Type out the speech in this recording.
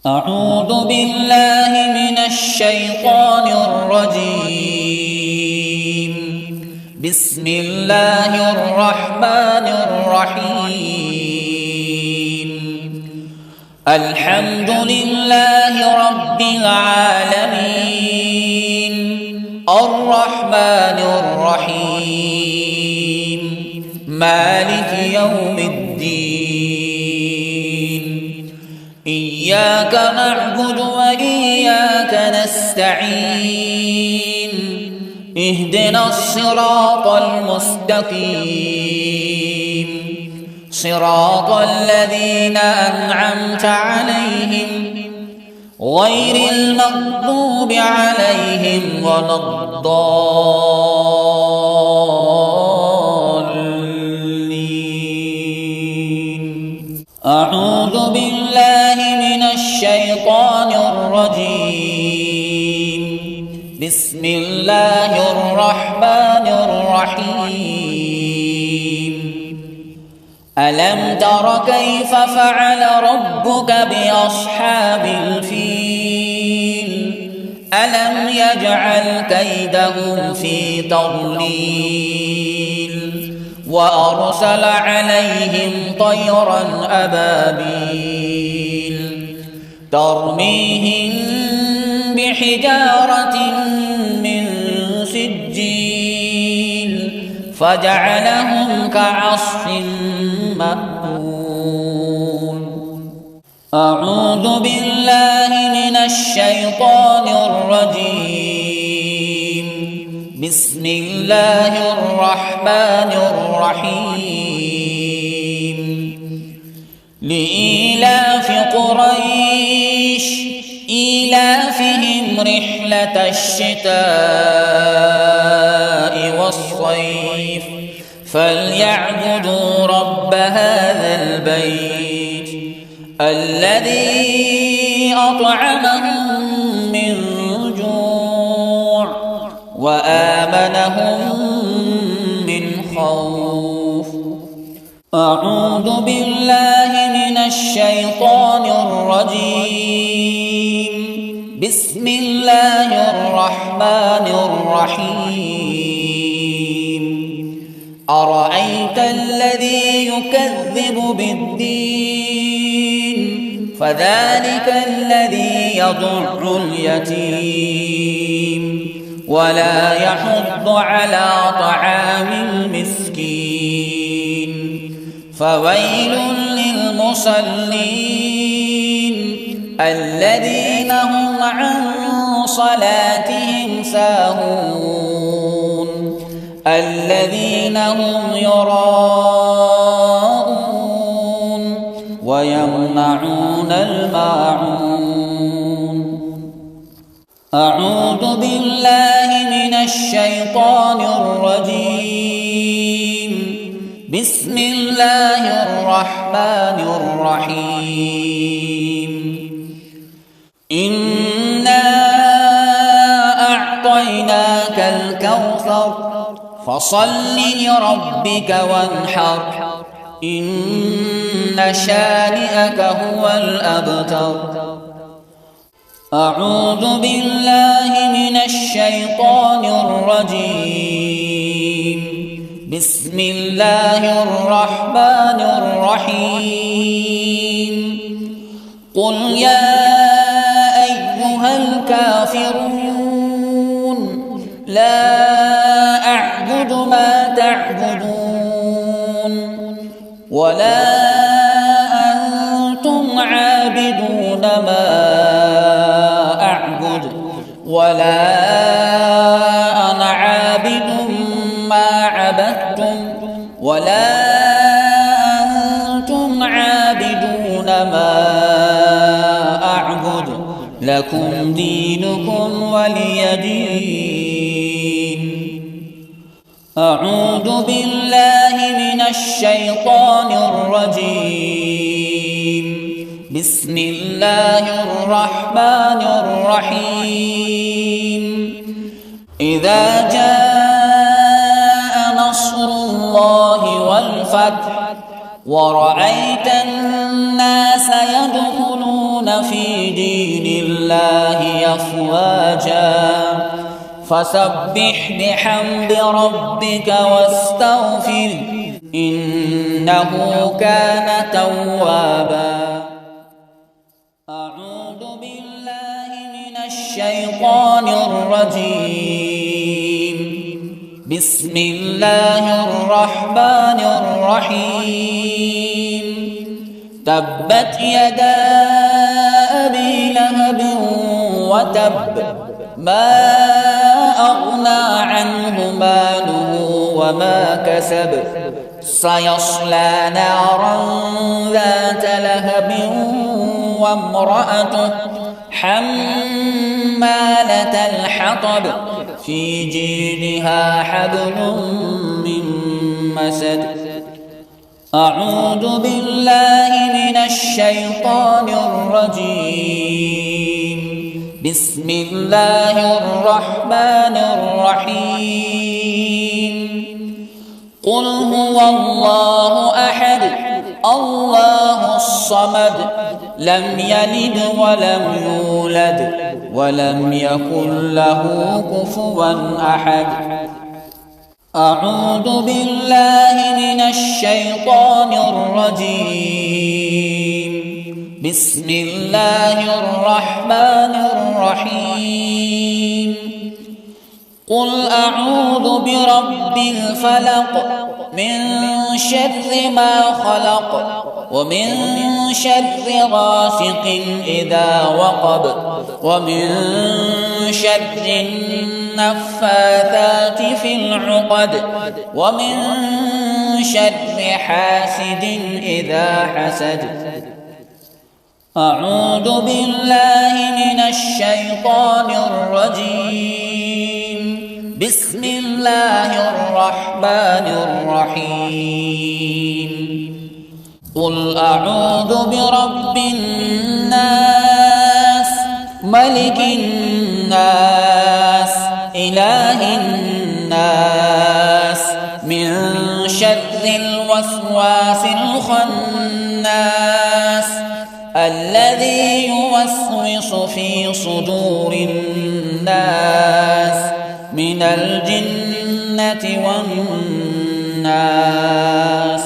أعوذ بالله من الشيطان الرجيم. بسم الله الرحمن الرحيم. الحمد لله رب العالمين، الرحمن الرحيم، مالك يوم الدين. إياك نعبد وإياك نستعين. اهدنا الصراط المستقيم، صراط الذين أنعمت عليهم غير المغضوب عليهم ولا الضالين. أعوذ بالله من الشيطان الرجيم. بسم الله الرحمن الرحيم. ألم تر كيف فعل ربك بأصحاب الفيل؟ ألم يجعل كيدهم في تضليل وأرسل عليهم طيرا أبابيل ترميهم بحجارة من سجيل فجعلهم كعصف مأكول. أعوذ بالله من الشيطان الرجيم. بسم الله الرحمن الرحيم. لإيلاف قريش إيلافهم رحلة الشتاء والصيف فليعبدوا رب هذا البيت الذي أطعمهم من جوع وآمنهم من خوف. أعوذ بالله من الشيطان الرجيم. بسم الله الرحمن الرحيم. أرأيت الذي يكذب بالدين فذلك الذي يضع اليتيم ولا يحض على طعام المسكين. فويل للمصلين الذين هم عن صلاتهم ساهون الذين هم يراءون ويمنعون الماعون. أعوذ بالله من الشيطان الرجيم. بسم الله الرحمن الرحيم. إنا أعطيناك الكوثر فصل لربك وانحر إن شانئك هو الأبتر. أعوذ بالله من الشيطان الرجيم. بسم الله الرحمن الرحيم. قل يا أيها الكافرون لا أعبد ما تعبدون ولا أنتم عابدون ما أعبد ولا أنا عابد ما عبدتم ولا أنتم عابدون ما أعبد لكم دينكم ولي دين. أعوذ بالله من الشيطان الرجيم. بسم الله الرحمن الرحيم. إذا جاء نصر الله والفتح ورأيت الناس يدخلون يدخلون في دين الله أفواجا فسبح بحمد ربك واستغفر إنه كان توابا. أعوذ بالله من الشيطان الرجيم. بسم الله الرحمن الرحيم. تبت يدا أبي لهب وتب ما أغنى عنه ماله وما كسب سيصلى نارا ذات لهب وامرأته حمالة الحطب في جيدها حبل من مسد. أعوذ بالله من الشيطان الرجيم. بسم الله الرحمن الرحيم. قل هو الله أحد الله الصمد لم يلد ولم يولد ولم يكن له كفوا أحد. أعوذ بالله من الشيطان الرجيم. بسم الله الرحمن الرحيم. قل أعوذ برب الفلق من شر ما خلق ومن شر غاسق إذا وقب ومن شر النفاثات في العقد ومن شر حاسد إذا حسد. أعوذ بالله من الشيطان الرجيم. بسم الله الرحمن الرحيم. قل أعوذ برب الناس ملك الناس إله الناس من شر الوسواس الخناس الذي يوسوس في صدور الناس من الجنة والناس.